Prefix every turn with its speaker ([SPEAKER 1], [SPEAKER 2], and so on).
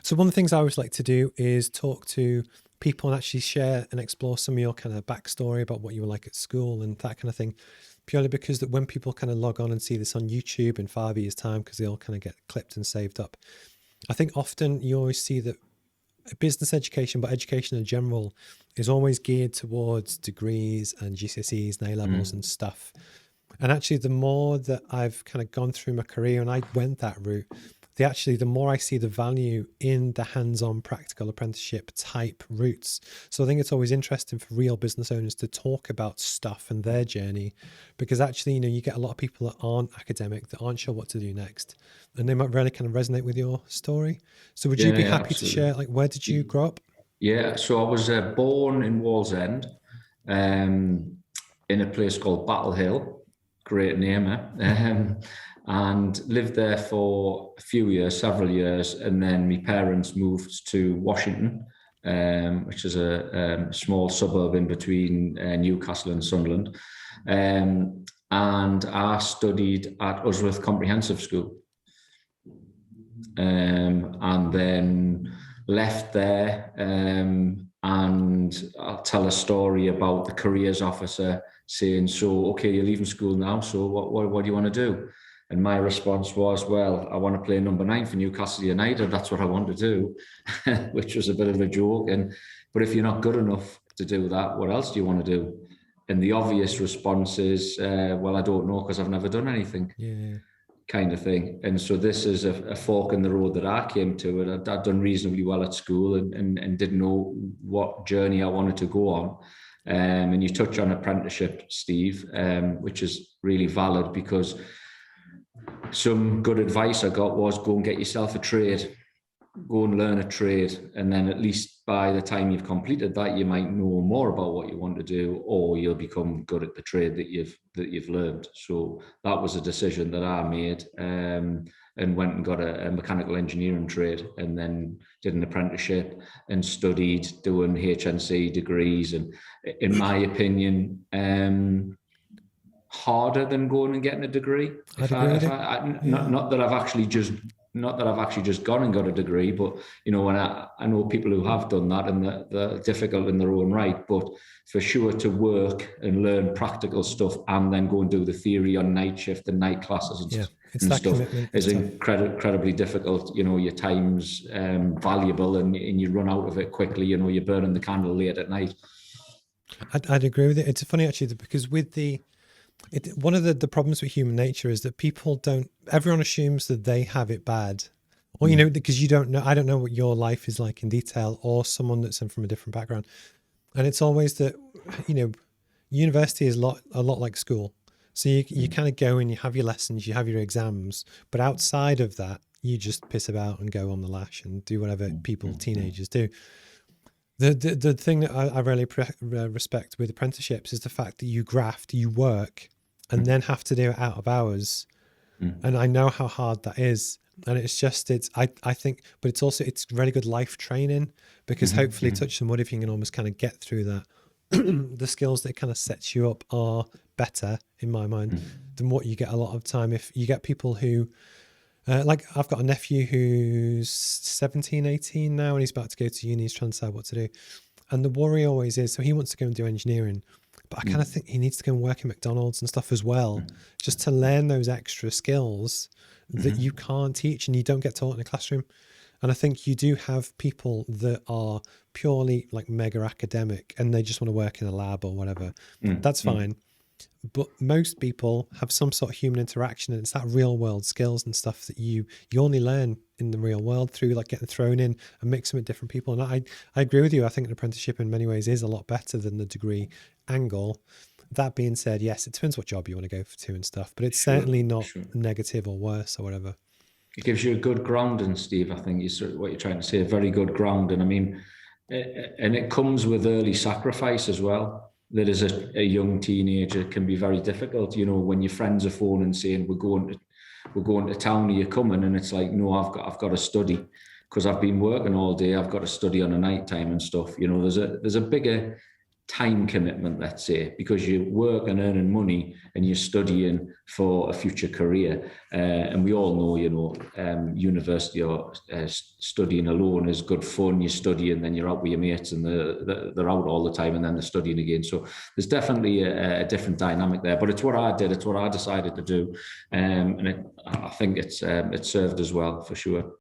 [SPEAKER 1] So one of the things I always like to do is talk to people and actually share and explore some of your kind of backstory about what you were like at school and that kind of thing. Purely because that when people kind of log on and see this on YouTube in 5 years' time, because they all kind of get clipped and saved up, I think often you always see that business education, but education in general, is always geared towards degrees and GCSEs and A levels and stuff. And actually, the more that I've kind of gone through my career and I went that route, the more I see the value in the hands-on practical apprenticeship type routes. So I think it's always interesting for real business owners to talk about stuff and their journey, because actually, you get a lot of people that aren't academic, that aren't sure what to do next, and they might really kind of resonate with your story. So would you be
[SPEAKER 2] Yeah,
[SPEAKER 1] happy to
[SPEAKER 2] absolutely.
[SPEAKER 1] share, like, where did you grow up?
[SPEAKER 2] Yeah, so I was born in Wallsend, um, in a place called Battle Hill, great name, and lived there for a few years, several years, and then my parents moved to Washington, which is a small suburb in between Newcastle and Sunderland, and I studied at Usworth Comprehensive School, and then left there, and I'll tell a story about the careers officer saying, so, okay, you're leaving school now, so what do you want to do? And my response was, well, I want to play number 9 for Newcastle United. That's what I want to do, which was a bit of a joke. But if you're not good enough to do that, what else do you want to do? And the obvious response is, well, I don't know, because I've never done anything.
[SPEAKER 1] Yeah.
[SPEAKER 2] Kind of thing. And so this is a fork in the road that I came to. And I'd done reasonably well at school and didn't know what journey I wanted to go on. And you touch on apprenticeship, Steve, which is really valid, because some good advice I got was go and get yourself a trade. Go and learn a trade, and then at least by the time you've completed that, you might know more about what you want to do, or you'll become good at the trade that you've learned. So that was a decision that I made, and went and got a mechanical engineering trade, and then did an apprenticeship and studied doing HNC degrees, and in my opinion, harder than going and getting a degree.
[SPEAKER 1] I'd agree with you.
[SPEAKER 2] Not that I've actually just gone and got a degree, but when I know people who have done that, and they're difficult in their own right, but for sure to work and learn practical stuff and then go and do the theory on night shift and night classes and stuff is incredibly difficult. Your time's valuable, and you run out of it quickly. You're burning the candle late at night.
[SPEAKER 1] I'd agree with it. It's funny actually, because with one of the problems with human nature is that everyone assumes that they have it bad, or because you don't know. I don't know what your life is like in detail, or someone that's from a different background. And it's always that university is a lot like school. So you kind of go and you have your lessons, you have your exams, but outside of that, you just piss about and go on the lash and do whatever teenagers do. The thing that I really respect with apprenticeships is the fact that you graft, you work, and then have to do it out of hours. And I know how hard that is. And I think, but it's really good life training, because hopefully, touch some wood, if you can almost kind of get through that, the skills that kind of sets you up are better, in my mind, than what you get a lot of time. If you get people who, like I've got a nephew who's 17, 18 now, and he's about to go to uni. He's trying to decide what to do. And the worry always is, so he wants to go and do engineering, but I kind of think he needs to go and work in McDonald's and stuff as well, just to learn those extra skills that you can't teach and you don't get taught in a classroom. And I think you do have people that are purely like mega academic and they just want to work in a lab or whatever. That's fine. But most people have some sort of human interaction, and it's that real world skills and stuff that you only learn in the real world through like getting thrown in and mixing with different people. And I agree with you. I think an apprenticeship in many ways is a lot better than the degree angle. That being said, yes, it depends what job you want to go to and stuff, but it's certainly not negative or worse or whatever.
[SPEAKER 2] It gives you a good grounding, Steve. I think what you're trying to say, a very good grounding. I mean, and it comes with early sacrifice as well. That as a young teenager can be very difficult. When your friends are phoning saying we're going to town, are you coming? And it's like, no, I've got to study because I've been working all day. I've got to study on a night time and stuff. There's a bigger time commitment, let's say, because you work and earning money and you're studying for a future career. And we all know, university or studying alone is good fun. You study and then you're out with your mates and they're out all the time and then they're studying again. So there's definitely a different dynamic there. But it's what I did. It's what I decided to do. And I think it's served as well, for sure.